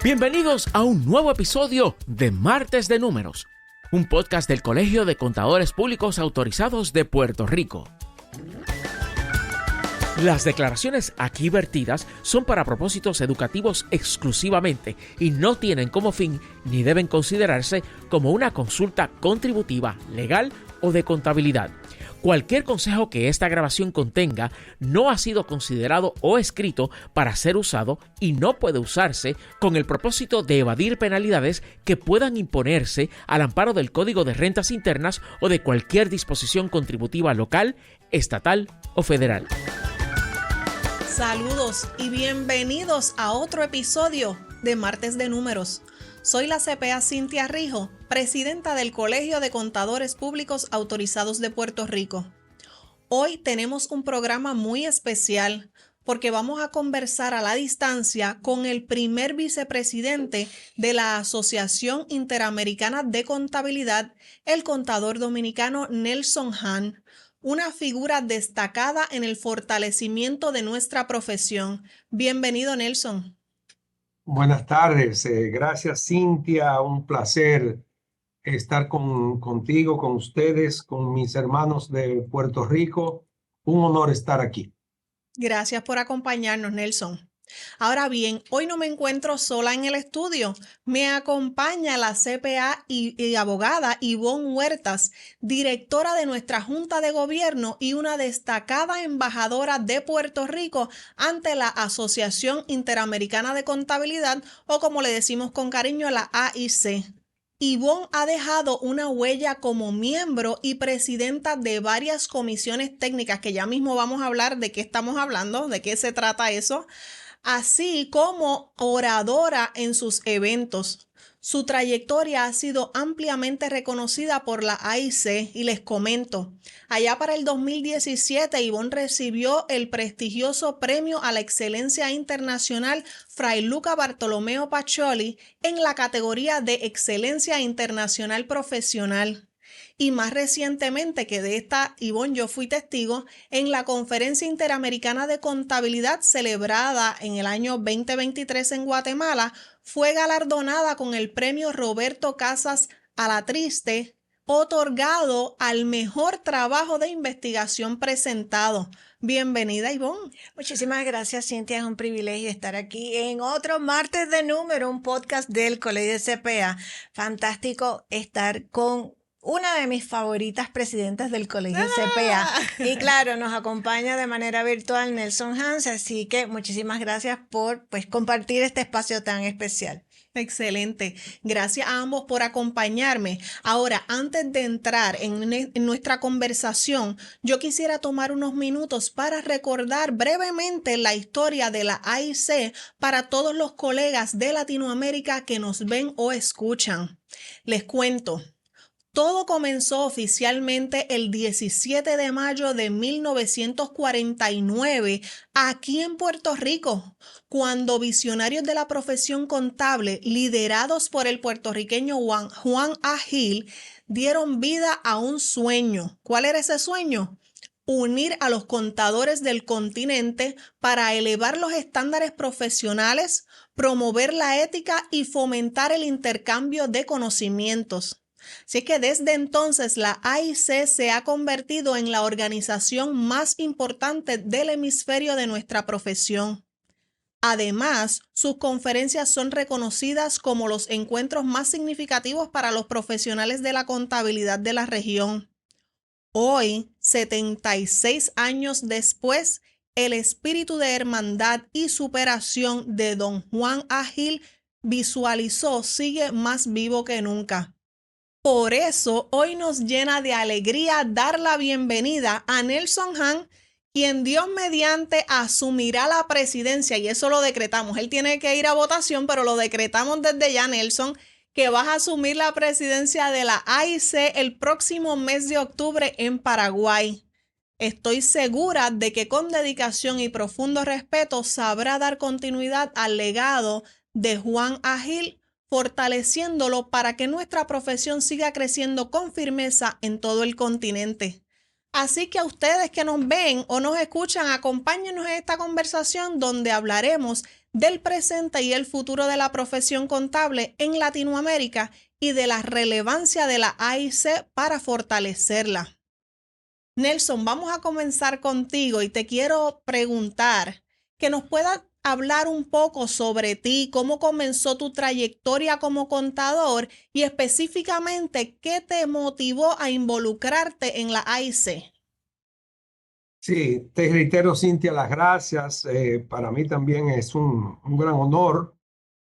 Bienvenidos a un nuevo episodio de Martes de Números, un podcast del Colegio de Contadores Públicos Autorizados de Puerto Rico. Las declaraciones aquí vertidas son para propósitos educativos exclusivamente y no tienen como fin ni deben considerarse como una consulta contributiva, legal o de contabilidad. Cualquier consejo que esta grabación contenga no ha sido considerado o escrito para ser usado y no puede usarse con el propósito de evadir penalidades que puedan imponerse al amparo del Código de Rentas Internas o de cualquier disposición contributiva local, estatal o federal. Saludos y bienvenidos a otro episodio de Martes de Números. Soy la CPA Cintia Rijo, presidenta del Colegio de Contadores Públicos Autorizados de Puerto Rico. Hoy tenemos un programa muy especial porque vamos a conversar a la distancia con el primer vicepresidente de la Asociación Interamericana de Contabilidad, el contador dominicano Nelson Hahn, una figura destacada en el fortalecimiento de nuestra profesión. Bienvenido, Nelson. Buenas tardes, gracias Cintia, un placer estar contigo, con ustedes, con mis hermanos de Puerto Rico, un honor estar aquí. Gracias por acompañarnos, Nelson. Ahora bien, hoy no me encuentro sola en el estudio. Me acompaña la CPA y abogada Ivonne Huertas, directora de nuestra Junta de Gobierno y una destacada embajadora de Puerto Rico ante la Asociación Interamericana de Contabilidad, o como le decimos con cariño, la AIC. Ivonne ha dejado una huella como miembro y presidenta de varias comisiones técnicas, que ya mismo vamos a hablar de qué estamos hablando, de qué se trata eso, así como oradora en sus eventos. Su trayectoria ha sido ampliamente reconocida por la AIC y les comento, allá para el 2017 Ivonne recibió el prestigioso Premio a la Excelencia Internacional Fray Luca Bartolomeo Pacioli en la categoría de Excelencia Internacional Profesional. Y más recientemente, que de esta, Ivonne, yo fui testigo en la Conferencia Interamericana de Contabilidad celebrada en el año 2023 en Guatemala, fue galardonada con el premio Roberto Casas Alatriste, otorgado al mejor trabajo de investigación presentado. Bienvenida, Ivonne. Muchísimas gracias, Cintia. Es un privilegio estar aquí en otro Martes de Número, un podcast del Colegio de CPA. Fantástico estar con una de mis favoritas presidentas del Colegio CPA. Y claro, nos acompaña de manera virtual Nelson Hahn, así que muchísimas gracias por compartir este espacio tan especial. Excelente. Gracias a ambos por acompañarme. Ahora, antes de entrar en nuestra conversación, yo quisiera tomar unos minutos para recordar brevemente la historia de la AIC para todos los colegas de Latinoamérica que nos ven o escuchan. Les cuento. Todo comenzó oficialmente el 17 de mayo de 1949 aquí en Puerto Rico, cuando visionarios de la profesión contable, liderados por el puertorriqueño Juan A. Gil, dieron vida a un sueño. ¿Cuál era ese sueño? Unir a los contadores del continente para elevar los estándares profesionales, promover la ética y fomentar el intercambio de conocimientos. Así es que desde entonces la AIC se ha convertido en la organización más importante del hemisferio de nuestra profesión. Además, sus conferencias son reconocidas como los encuentros más significativos para los profesionales de la contabilidad de la región. Hoy, 76 años después, el espíritu de hermandad y superación de don Juan A. Gil sigue más vivo que nunca. Por eso, hoy nos llena de alegría dar la bienvenida a Nelson Hahn, quien Dios mediante asumirá la presidencia, y eso lo decretamos. Él tiene que ir a votación, pero lo decretamos desde ya, Nelson, que vas a asumir la presidencia de la AIC el próximo mes de octubre en Paraguay. Estoy segura de que con dedicación y profundo respeto sabrá dar continuidad al legado de Juan A. Gil, fortaleciéndolo para que nuestra profesión siga creciendo con firmeza en todo el continente. Así que a ustedes que nos ven o nos escuchan, acompáñenos en esta conversación donde hablaremos del presente y el futuro de la profesión contable en Latinoamérica y de la relevancia de la AIC para fortalecerla. Nelson, vamos a comenzar contigo y te quiero preguntar que nos puedas hablar un poco sobre ti, cómo comenzó tu trayectoria como contador y específicamente qué te motivó a involucrarte en la AIC. Sí, te reitero, Cintia, las gracias. Para mí también es un gran honor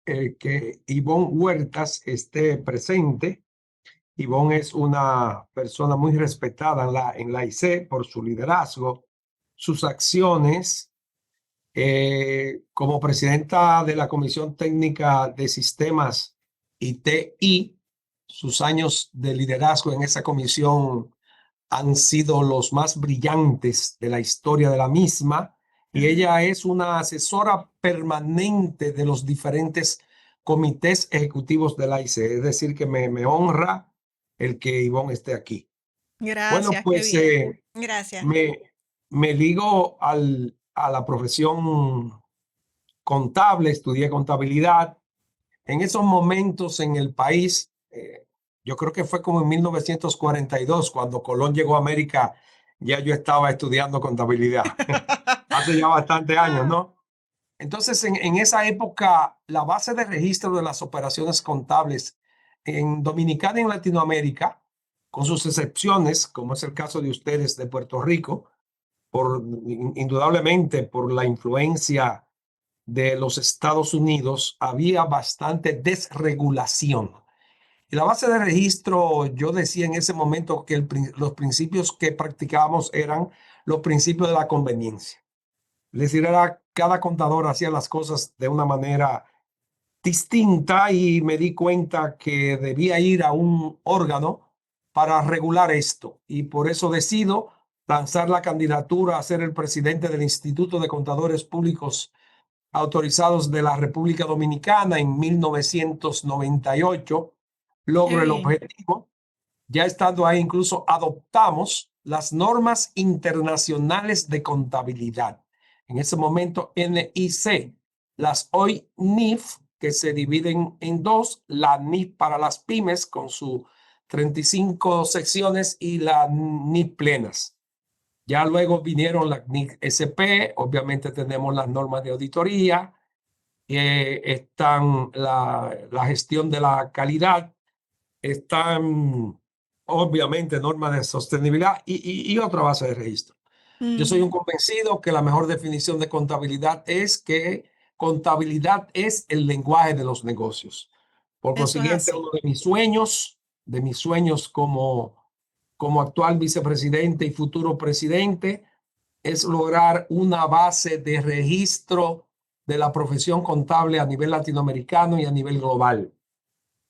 que Ivonne Huertas esté presente. Ivonne es una persona muy respetada en la IC por su liderazgo, sus acciones. Como presidenta de la Comisión Técnica de Sistemas y TI, sus años de liderazgo en esa comisión han sido los más brillantes de la historia de la misma, y ella es una asesora permanente de los diferentes comités ejecutivos de la IC. Es decir, que me honra el que Ivonne esté aquí. Bueno, Gracias, qué pues bien. Gracias. me ligo a la profesión contable, estudié contabilidad. En esos momentos en el país, yo creo que fue como en 1942, cuando Colón llegó a América, ya yo estaba estudiando contabilidad. Hace ya bastantes años, ¿no? Entonces, en esa época, la base de registro de las operaciones contables en Dominicana y en Latinoamérica, con sus excepciones, como es el caso de ustedes de Puerto Rico, indudablemente por la influencia de los Estados Unidos, había bastante desregulación. Y la base de registro, yo decía en ese momento que los principios que practicábamos eran los principios de la conveniencia. Es decir, cada contador hacía las cosas de una manera distinta y me di cuenta que debía ir a un órgano para regular esto. Y por eso decido lanzar la candidatura a ser el presidente del Instituto de Contadores Públicos Autorizados de la República Dominicana en 1998. Qué Logro el bien. objetivo. Ya estando ahí, incluso adoptamos las normas internacionales de contabilidad. En ese momento, NIC, las hoy NIF, que se dividen en dos, la NIF para las pymes con sus 35 secciones y la NIF plenas. Ya luego vinieron las NIF SP, obviamente tenemos las normas de auditoría, están la gestión de la calidad, están obviamente normas de sostenibilidad y otra base de registro. Yo soy un convencido que la mejor definición de contabilidad es que contabilidad es el lenguaje de los negocios. Por Eso es consiguiente, así. uno de mis sueños como actual vicepresidente y futuro presidente, es lograr una base de registro de la profesión contable a nivel latinoamericano y a nivel global.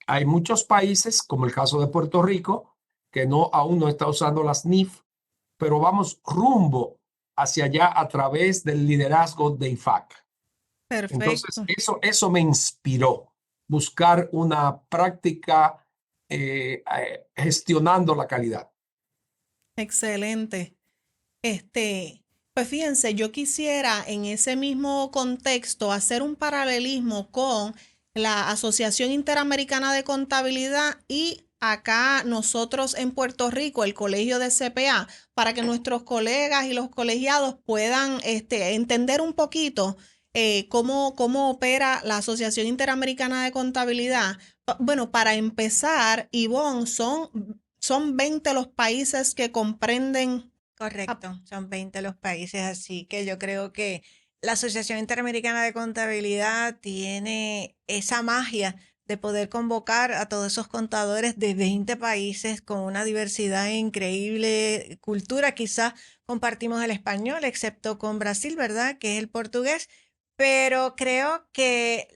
Hay muchos países, como el caso de Puerto Rico, que aún no está usando las NIF, pero vamos rumbo hacia allá a través del liderazgo de IFAC. Entonces, Perfecto. eso me inspiró, buscar una práctica gestionando la calidad. Excelente. Pues fíjense, yo quisiera en ese mismo contexto hacer un paralelismo con la Asociación Interamericana de Contabilidad y acá nosotros en Puerto Rico, el Colegio de CPA, para que nuestros colegas y los colegiados puedan entender un poquito cómo opera la Asociación Interamericana de Contabilidad. Bueno, para empezar, Ivonne, son 20 los países que comprenden. Correcto, son 20 los países, así que yo creo que la Asociación Interamericana de Contabilidad tiene esa magia de poder convocar a todos esos contadores de 20 países con una diversidad increíble, cultura, quizás compartimos el español, excepto con Brasil, ¿verdad? Que es el portugués, pero creo que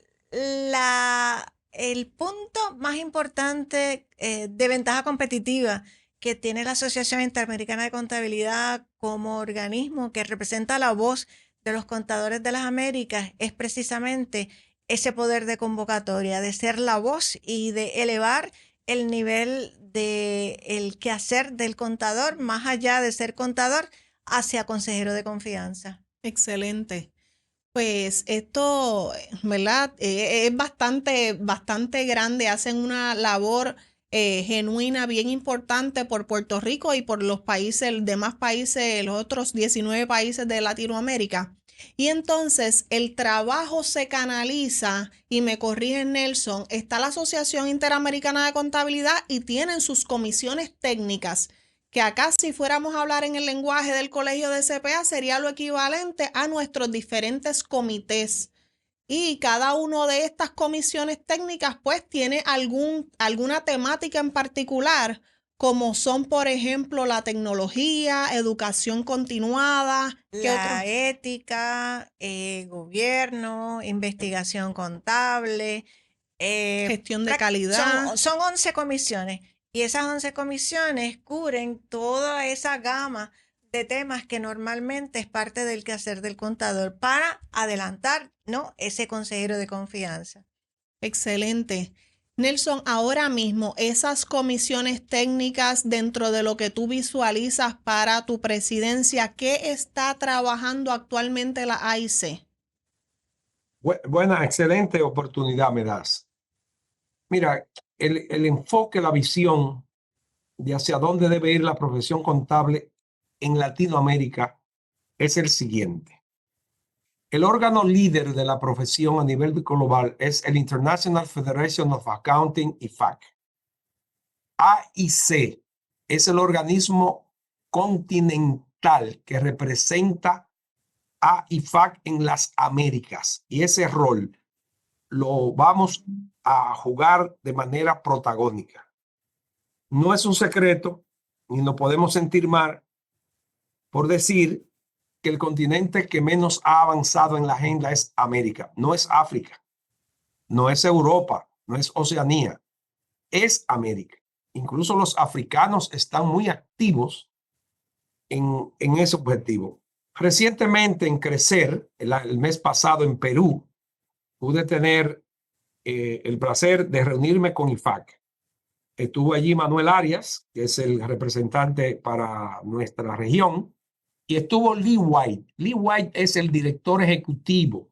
el punto más importante de ventaja competitiva que tiene la Asociación Interamericana de Contabilidad como organismo que representa la voz de los contadores de las Américas es precisamente ese poder de convocatoria, de ser la voz y de elevar el nivel de el quehacer del contador, más allá de ser contador, hacia consejero de confianza. Excelente. Pues esto, ¿verdad? Es bastante grande. Hacen una labor genuina, bien importante por Puerto Rico y por los países, demás países, los otros 19 países de Latinoamérica. Y entonces el trabajo se canaliza, y me corrige Nelson, está la Asociación Interamericana de Contabilidad y tienen sus comisiones técnicas, que acá si fuéramos a hablar en el lenguaje del colegio de CPA sería lo equivalente a nuestros diferentes comités. Y cada una de estas comisiones técnicas pues tiene alguna temática en particular, como son por ejemplo la tecnología, educación continuada, ¿qué otro? La ética, gobierno, investigación contable, Gestión de calidad. son 11 comisiones y esas 11 comisiones cubren toda esa gama de temas que normalmente es parte del quehacer del contador para adelantar, ¿no?, ese consejero de confianza. Excelente. Nelson, ahora mismo esas comisiones técnicas dentro de lo que tú visualizas para tu presidencia, ¿qué está trabajando actualmente la AIC? Buena, excelente oportunidad me das. Mira, el enfoque, la visión de hacia dónde debe ir la profesión contable en Latinoamérica es el siguiente. El órgano líder de la profesión a nivel global es el International Federation of Accounting, IFAC. AIC es el organismo continental que representa a IFAC en las Américas, y ese rol lo vamos a jugar de manera protagónica. No es un secreto, ni nos podemos sentir mal por decir que el continente que menos ha avanzado en la agenda es América. No es África, no es Europa, no es Oceanía, es América. Incluso los africanos están muy activos en ese objetivo. Recientemente en Crecer, el mes pasado en Perú, pude tener el placer de reunirme con IFAC. Estuvo allí Manuel Arias, que es el representante para nuestra región, y estuvo Lee White. Lee White es el director ejecutivo,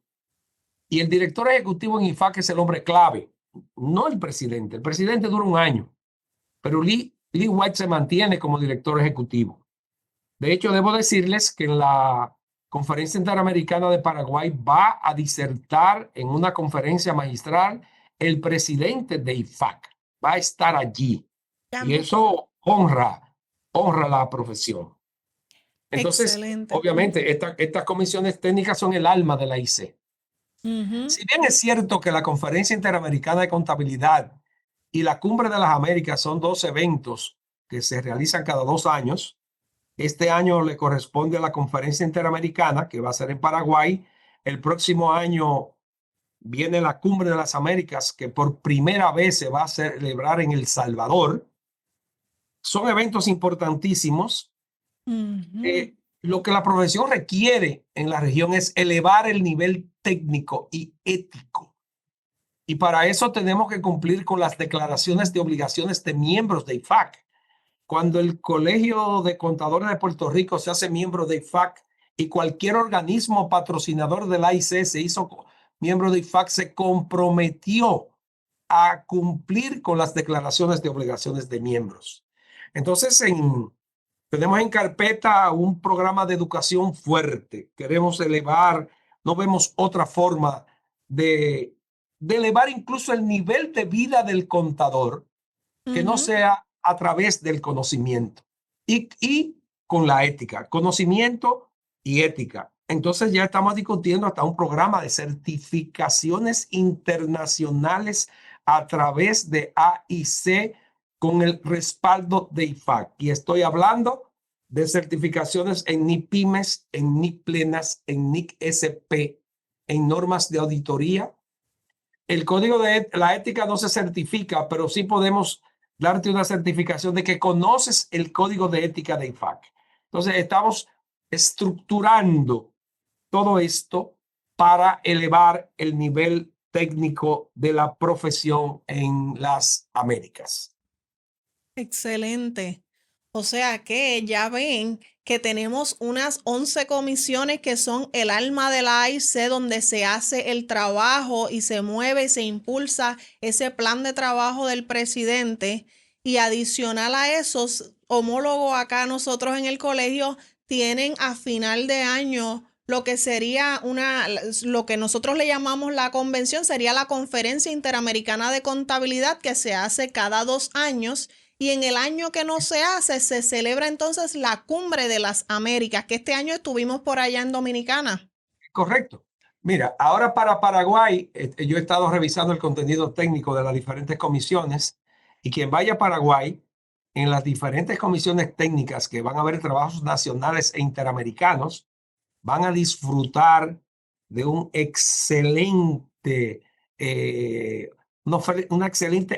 y el director ejecutivo en IFAC es el hombre clave, no el presidente. El presidente dura un año, pero Lee White se mantiene como director ejecutivo. De hecho, debo decirles que en la Conferencia Interamericana de Paraguay va a disertar en una conferencia magistral el presidente de IFAC. Va a estar allí. Y eso honra la profesión. Entonces, excelente. obviamente, estas comisiones técnicas son el alma de la IC. Si bien es cierto que la Conferencia Interamericana de Contabilidad y la Cumbre de las Américas son dos eventos que se realizan cada 2 años, este año le corresponde a la Conferencia Interamericana, que va a ser en Paraguay. El próximo año viene la Cumbre de las Américas, que por primera vez se va a celebrar en El Salvador. Son eventos importantísimos. Lo que la profesión requiere en la región es elevar el nivel técnico y ético. Y para eso tenemos que cumplir con las declaraciones de obligaciones de miembros de IFAC. Cuando el Colegio de Contadores de Puerto Rico se hace miembro de IFAC y cualquier organismo patrocinador del AIC se hizo miembro de IFAC, se comprometió a cumplir con las declaraciones de obligaciones de miembros. Entonces, tenemos en carpeta un programa de educación fuerte. Queremos elevar, no vemos otra forma de elevar incluso el nivel de vida del contador que no sea a través del conocimiento y con la ética, conocimiento y ética. Entonces ya estamos discutiendo hasta un programa de certificaciones internacionales a través de AIC con el respaldo de IFAC. Y estoy hablando de certificaciones en NIC Pymes, en NIC Plenas, en NIC SP, en normas de auditoría. El código de la ética no se certifica, pero sí podemos darte una certificación de que conoces el código de ética de IFAC. Entonces, estamos estructurando todo esto para elevar el nivel técnico de la profesión en las Américas. Excelente. O sea que ya ven que tenemos unas 11 comisiones que son el alma de la AIC, donde se hace el trabajo y se mueve y se impulsa ese plan de trabajo del presidente. Y adicional a esos homólogos acá nosotros en el colegio tienen a final de año lo que sería lo que nosotros le llamamos la convención, sería la Conferencia Interamericana de Contabilidad, que se hace cada 2 años. Y en el año que no se hace, se celebra entonces la Cumbre de las Américas, que este año estuvimos por allá en Dominicana. Correcto. Mira, ahora para Paraguay, yo he estado revisando el contenido técnico de las diferentes comisiones y quien vaya a Paraguay, en las diferentes comisiones técnicas que van a haber trabajos nacionales e interamericanos, van a disfrutar de una excelente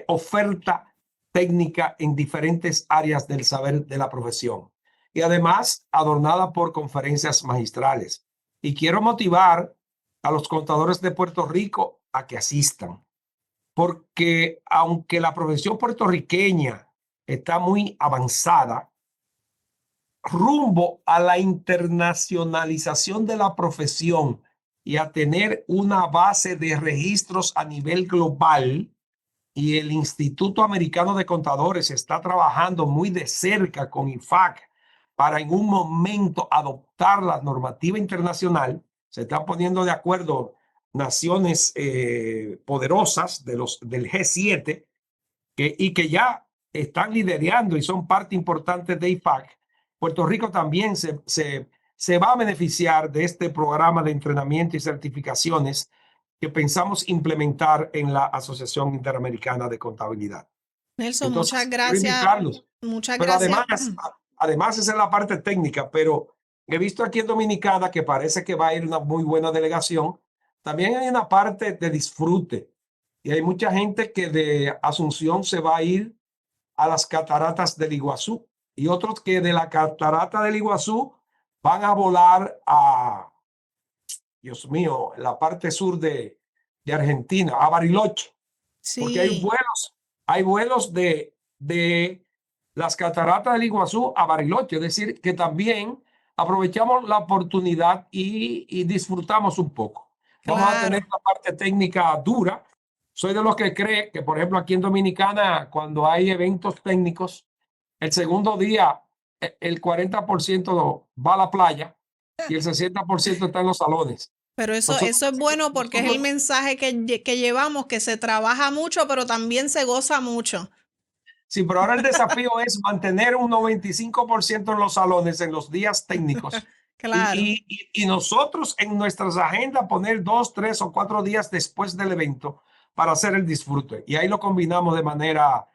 oferta técnica en diferentes áreas del saber de la profesión y además adornada por conferencias magistrales. Y quiero motivar a los contadores de Puerto Rico a que asistan, porque aunque la profesión puertorriqueña está muy avanzada, rumbo a la internacionalización de la profesión y a tener una base de registros a nivel global, y el Instituto Americano de Contadores está trabajando muy de cerca con IFAC para en un momento adoptar la normativa internacional. Se están poniendo de acuerdo naciones poderosas del G7 y que ya están liderando y son parte importante de IFAC. Puerto Rico también se va a beneficiar de este programa de entrenamiento y certificaciones que pensamos implementar en la Asociación Interamericana de Contabilidad. Nelson, Entonces, muchas quiero gracias. invitarlos. Muchas Pero gracias. además esa es la parte técnica, pero he visto aquí en Dominicana que parece que va a ir una muy buena delegación. También hay una parte de disfrute y hay mucha gente que de Asunción se va a ir a las cataratas del Iguazú y otros que de la catarata del Iguazú van a volar a, Dios mío, la parte sur de Argentina, a Bariloche, porque Sí, hay vuelos de las cataratas del Iguazú a Bariloche, es decir, que también aprovechamos la oportunidad y disfrutamos un poco. Vamos a tener claro. la parte técnica dura. Soy de los que cree que, por ejemplo, aquí en Dominicana, cuando hay eventos técnicos, el segundo día el 40% va a la playa y el 60% está en los salones. Pero Nosotros, eso es bueno porque es el nosotros mensaje que llevamos, que se trabaja mucho, pero también se goza mucho. Sí, pero ahora el desafío es mantener un 95% en los salones en los días técnicos Claro, y nosotros en nuestras agendas poner 2, 3 o 4 días después del evento para hacer el disfrute. Y ahí lo combinamos de manera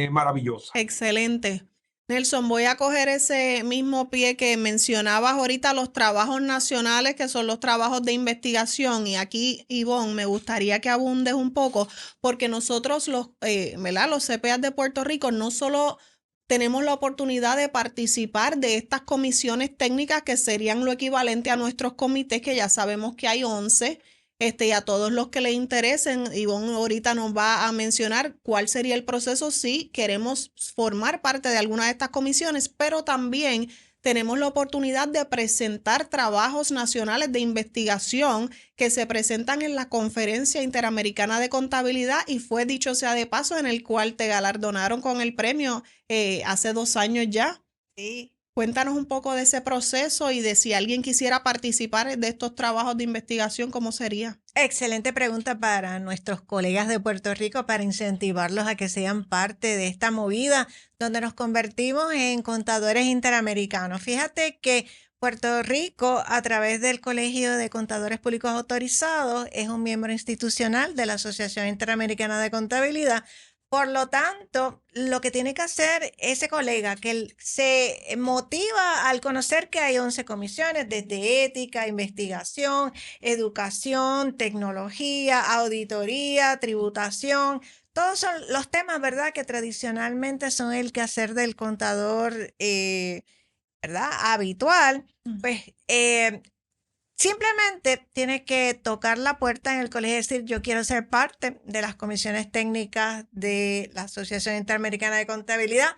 maravillosa. excelente. Nelson, voy a coger ese mismo pie que mencionabas ahorita, los trabajos nacionales, que son los trabajos de investigación. Y aquí, Ivonne, me gustaría que abundes un poco, porque nosotros, ¿verdad? Los CPAs de Puerto Rico, no solo tenemos la oportunidad de participar de estas comisiones técnicas que serían lo equivalente a nuestros comités, que ya sabemos que hay 11. Y a todos los que le interesen, Ivonne ahorita nos va a mencionar cuál sería el proceso si queremos formar parte de alguna de estas comisiones, pero también tenemos la oportunidad de presentar trabajos nacionales de investigación que se presentan en la Conferencia Interamericana de Contabilidad y fue, dicho sea de paso, en el cual te galardonaron con el premio hace 2 años ya. Sí. Cuéntanos un poco de ese proceso y de si alguien quisiera participar de estos trabajos de investigación, ¿cómo sería? Excelente pregunta para nuestros colegas de Puerto Rico para incentivarlos a que sean parte de esta movida donde nos convertimos en contadores interamericanos. Fíjate que Puerto Rico, a través del Colegio de Contadores Públicos Autorizados, es un miembro institucional de la Asociación Interamericana de Contabilidad. Por lo tanto, lo que tiene que hacer ese colega que se motiva al conocer que hay 11 comisiones, desde ética, investigación, educación, tecnología, auditoría, tributación, todos son los temas, ¿verdad?, que tradicionalmente son el quehacer del contador, ¿verdad?, habitual. Pues Simplemente tienes que tocar la puerta en el colegio y decir, yo quiero ser parte de las comisiones técnicas de la Asociación Interamericana de Contabilidad.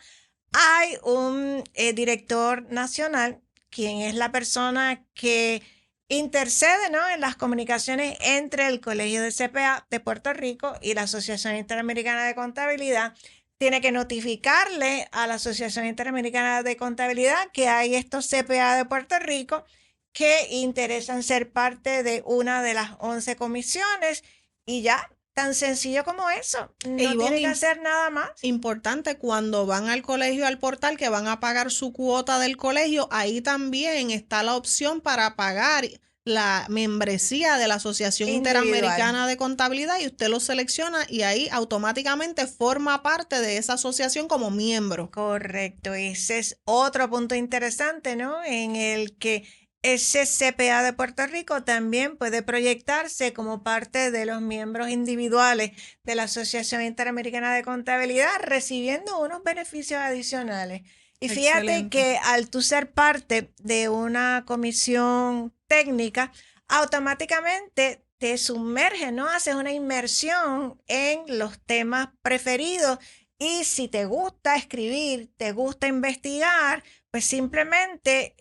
Hay un director nacional, quien es la persona que intercede, ¿no?, en las comunicaciones entre el Colegio de CPA de Puerto Rico y la Asociación Interamericana de Contabilidad. Tiene que notificarle a la Asociación Interamericana de Contabilidad que hay estos CPA de Puerto Rico que interesan ser parte de una de las 11 comisiones y ya, tan sencillo como eso. No tiene que hacer nada más. Importante, cuando van al colegio, al portal, que van a pagar su cuota del colegio, ahí también está la opción para pagar la membresía de la Asociación Interamericana de Contabilidad y usted lo selecciona y ahí automáticamente forma parte de esa asociación como miembro. Correcto, ese es otro punto interesante, ¿no? En el que ese CPA de Puerto Rico también puede proyectarse como parte de los miembros individuales de la Asociación Interamericana de Contabilidad, recibiendo unos beneficios adicionales. Y fíjate Excelente. que al tú ser parte de una comisión técnica, automáticamente te sumerges, ¿no? Haces una inmersión en los temas preferidos y si te gusta escribir, te gusta investigar, pues simplemente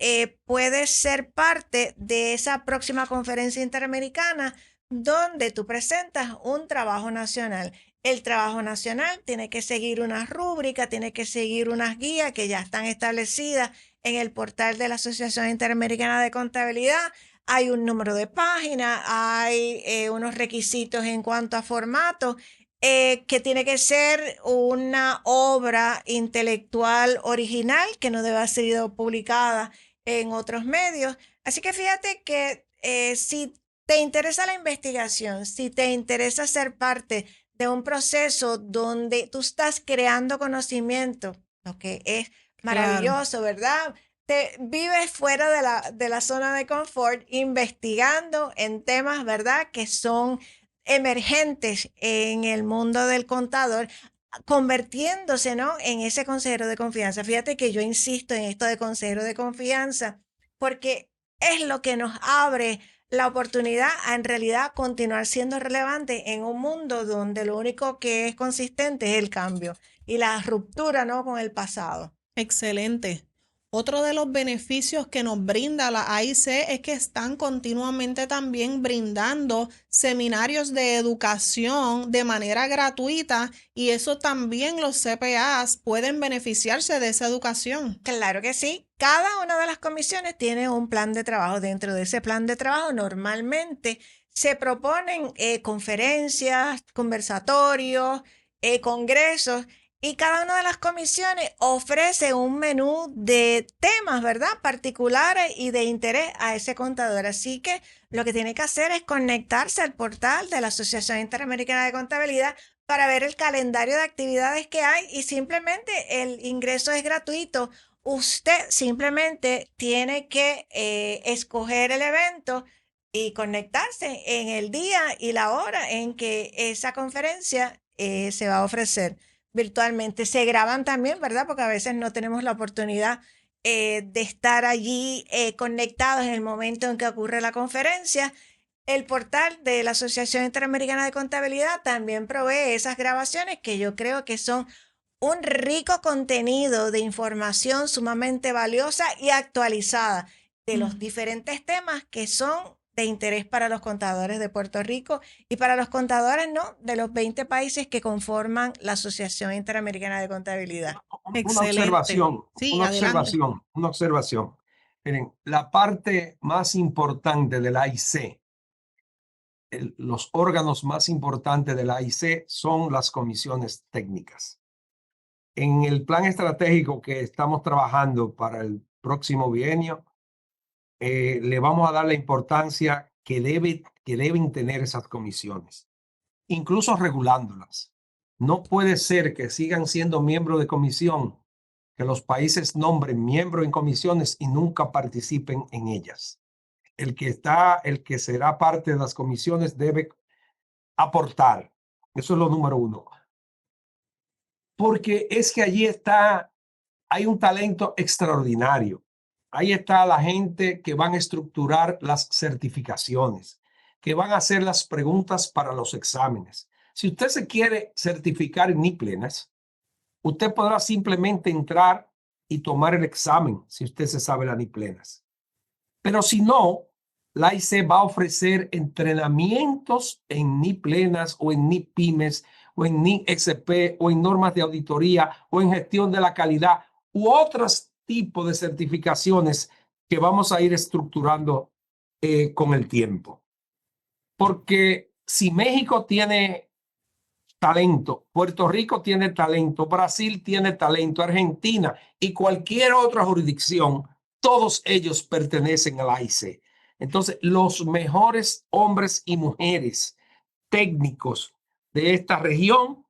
puedes ser parte de esa próxima conferencia interamericana donde tú presentas un trabajo nacional. El trabajo nacional tiene que seguir una rúbrica, tiene que seguir unas guías que ya están establecidas en el portal de la Asociación Interamericana de Contabilidad. Hay un número de página, hay unos requisitos en cuanto a formato, que tiene que ser una obra intelectual original que no debe haber sido publicada en otros medios. Así que fíjate que si te interesa la investigación, si te interesa ser parte de un proceso donde tú estás creando conocimiento, lo que es maravilloso, ¿verdad? Te vives fuera de la zona de confort, investigando en temas, ¿verdad?, que son emergentes en el mundo del contador, convirtiéndose, ¿no?, en ese consejero de confianza. Fíjate que yo insisto en esto de consejero de confianza, porque es lo que nos abre la oportunidad a en realidad continuar siendo relevante en un mundo donde lo único que es consistente es el cambio y la ruptura, ¿no?, con el pasado. Excelente. Otro de los beneficios que nos brinda la AIC es que están continuamente también brindando seminarios de educación de manera gratuita y eso también los CPAs pueden beneficiarse de esa educación. Claro que sí. Cada una de las comisiones tiene un plan de trabajo. Dentro de ese plan de trabajo normalmente se proponen conferencias, conversatorios, congresos y cada una de las comisiones ofrece un menú de temas, ¿verdad?, particulares y de interés a ese contador. Así que lo que tiene que hacer es conectarse al portal de la Asociación Interamericana de Contabilidad para ver el calendario de actividades que hay y simplemente el ingreso es gratuito. Usted simplemente tiene que escoger el evento y conectarse en el día y la hora en que esa conferencia se va a ofrecer virtualmente. Se graban también, ¿verdad? Porque a veces no tenemos la oportunidad de estar allí conectados en el momento en que ocurre la conferencia. El portal de la Asociación Interamericana de Contabilidad también provee esas grabaciones que yo creo que son un rico contenido de información sumamente valiosa y actualizada de los diferentes temas que son de interés para los contadores de Puerto Rico y para los contadores, ¿no?, de los 20 países que conforman la Asociación Interamericana de Contabilidad. Excelente. Sí, adelante. Una observación. Miren, la parte más importante de la AIC, los órganos más importantes de la AIC son las comisiones técnicas. En el plan estratégico que estamos trabajando para el próximo bienio, le vamos a dar la importancia que deben tener esas comisiones, incluso regulándolas. No puede ser que sigan siendo miembros de comisión, que los países nombren miembros en comisiones y nunca participen en ellas. El que será parte de las comisiones debe aportar. Eso es lo número uno. Porque es que allí hay un talento extraordinario. Ahí está la gente que van a estructurar las certificaciones, que van a hacer las preguntas para los exámenes. Si usted se quiere certificar en NIPLENAS, usted podrá simplemente entrar y tomar el examen si usted se sabe la NIPLENAS. Pero si no, la AIC va a ofrecer entrenamientos en NIPLENAS o en NIPYMES o en NISP o en normas de auditoría o en gestión de la calidad u otros tipos de certificaciones que vamos a ir estructurando con el tiempo. Porque si México tiene talento, Puerto Rico tiene talento, Brasil tiene talento, Argentina y cualquier otra jurisdicción, todos ellos pertenecen a la AIC. Entonces, los mejores hombres y mujeres técnicos de esta región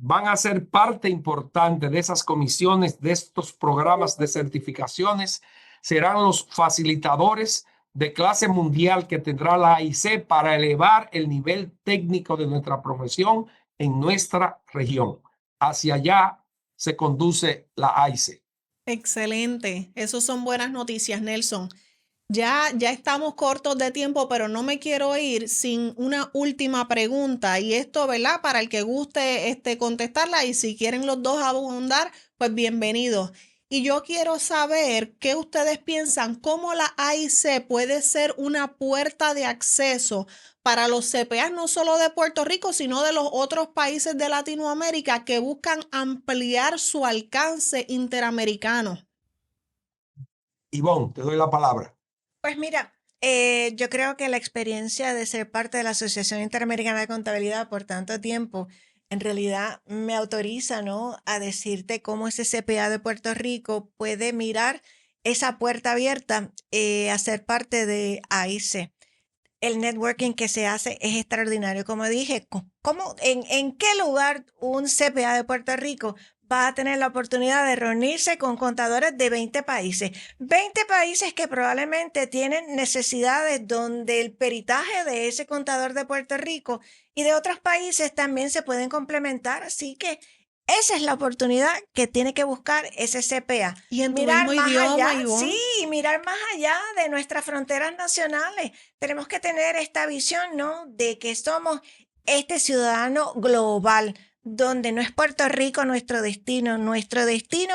van a ser parte importante de esas comisiones, de estos programas de certificaciones. Serán los facilitadores de clase mundial que tendrá la AIC para elevar el nivel técnico de nuestra profesión en nuestra región. Hacia allá se conduce la AIC. Excelente. Esas son buenas noticias, Nelson. Ya estamos cortos de tiempo, pero no me quiero ir sin una última pregunta. Y esto, ¿verdad? Para el que guste contestarla, y si quieren los dos abundar, pues bienvenidos. Y yo quiero saber qué ustedes piensan, cómo la AIC puede ser una puerta de acceso para los CPAs no solo de Puerto Rico, sino de los otros países de Latinoamérica que buscan ampliar su alcance interamericano. Ivonne, te doy la palabra. Pues mira, yo creo que la experiencia de ser parte de la Asociación Interamericana de Contabilidad por tanto tiempo, en realidad me autoriza, ¿no?, a decirte cómo ese CPA de Puerto Rico puede mirar esa puerta abierta a ser parte de AIC. El networking que se hace es extraordinario. Como dije, ¿en qué lugar un CPA de Puerto Rico va a tener la oportunidad de reunirse con contadores de 20 países? 20 países que probablemente tienen necesidades donde el peritaje de ese contador de Puerto Rico y de otros países también se pueden complementar. Así que esa es la oportunidad que tiene que buscar ese CPA. Y en tu mirar mismo más idioma, allá, Ivonne. sí, mirar más allá de nuestras fronteras nacionales. Tenemos que tener esta visión, ¿no?, de que somos este ciudadano global, donde no es Puerto Rico nuestro destino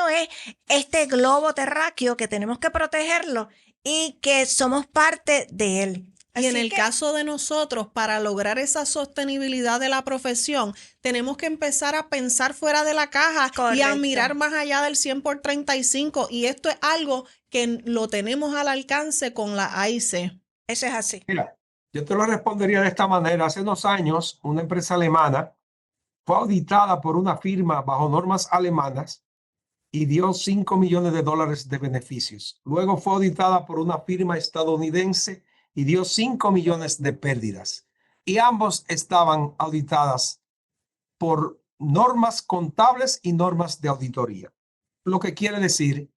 es este globo terráqueo que tenemos que protegerlo y que somos parte de él. Y en Así el que, caso de nosotros, para lograr esa sostenibilidad de la profesión, tenemos que empezar a pensar fuera de la caja y a correcto. mirar más allá del 100 por 35. Y esto es algo que lo tenemos al alcance con la AIC. Eso es así. Mira, yo te lo respondería de esta manera. Hace unos años, una empresa alemana fue auditada por una firma bajo normas alemanas y dio $5 millones de beneficios. Luego fue auditada por una firma estadounidense y dio 5 millones de pérdidas. Y ambos estaban auditadas por normas contables y normas de auditoría. Lo que quiere decir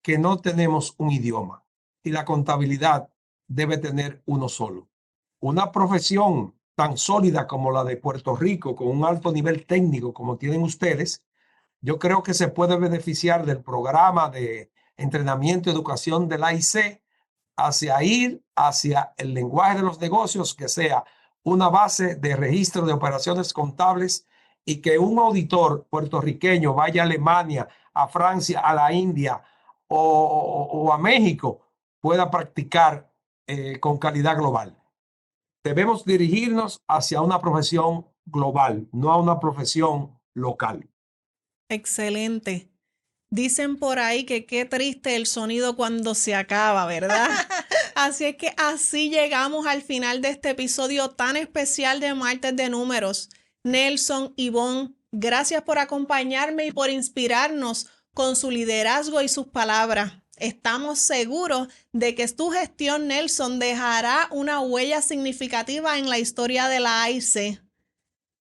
que no tenemos un idioma y la contabilidad debe tener uno solo. Una profesión tan sólida como la de Puerto Rico, con un alto nivel técnico como tienen ustedes, yo creo que se puede beneficiar del programa de entrenamiento y educación de la AIC hacia el lenguaje de los negocios, que sea una base de registro de operaciones contables y que un auditor puertorriqueño vaya a Alemania, a Francia, a la India o a México, pueda practicar con calidad global. Debemos dirigirnos hacia una profesión global, no a una profesión local. Excelente. Dicen por ahí que qué triste el sonido cuando se acaba, ¿verdad? Así es que así llegamos al final de este episodio tan especial de Martes de Números. Nelson, Ivonne, gracias por acompañarme y por inspirarnos con su liderazgo y sus palabras. Estamos seguros de que tu gestión, Nelson, dejará una huella significativa en la historia de la AIC.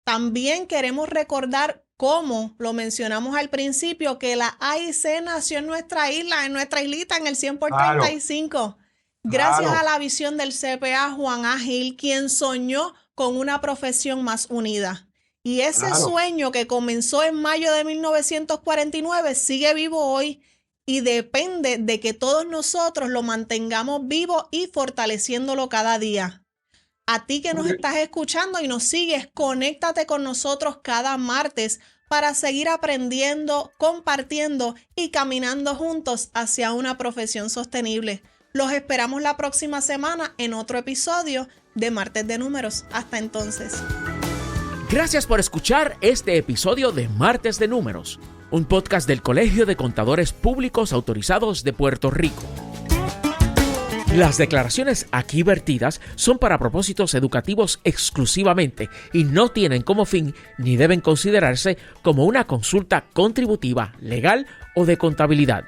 También queremos recordar, como lo mencionamos al principio, que la AIC nació en nuestra isla, en nuestra islita, en el 100 por 35. Gracias a la visión del CPA Juan A. Gil, quien soñó con una profesión más unida. Y ese sueño que comenzó en mayo de 1949 sigue vivo hoy y depende de que todos nosotros lo mantengamos vivo y fortaleciéndolo cada día. A ti que nos estás escuchando y nos sigues, conéctate con nosotros cada martes para seguir aprendiendo, compartiendo y caminando juntos hacia una profesión sostenible. Los esperamos la próxima semana en otro episodio de Martes de Números. Hasta entonces. Gracias por escuchar este episodio de Martes de Números, un podcast del Colegio de Contadores Públicos Autorizados de Puerto Rico. Las declaraciones aquí vertidas son para propósitos educativos exclusivamente y no tienen como fin ni deben considerarse como una consulta contributiva, legal o de contabilidad.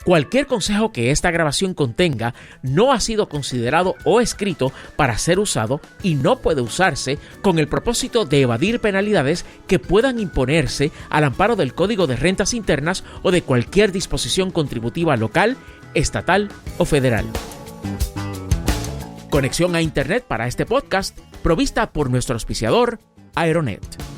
Cualquier consejo que esta grabación contenga no ha sido considerado o escrito para ser usado y no puede usarse con el propósito de evadir penalidades que puedan imponerse al amparo del Código de Rentas Internas o de cualquier disposición contributiva local, estatal o federal. Conexión a Internet para este podcast provista por nuestro auspiciador, Aeronet.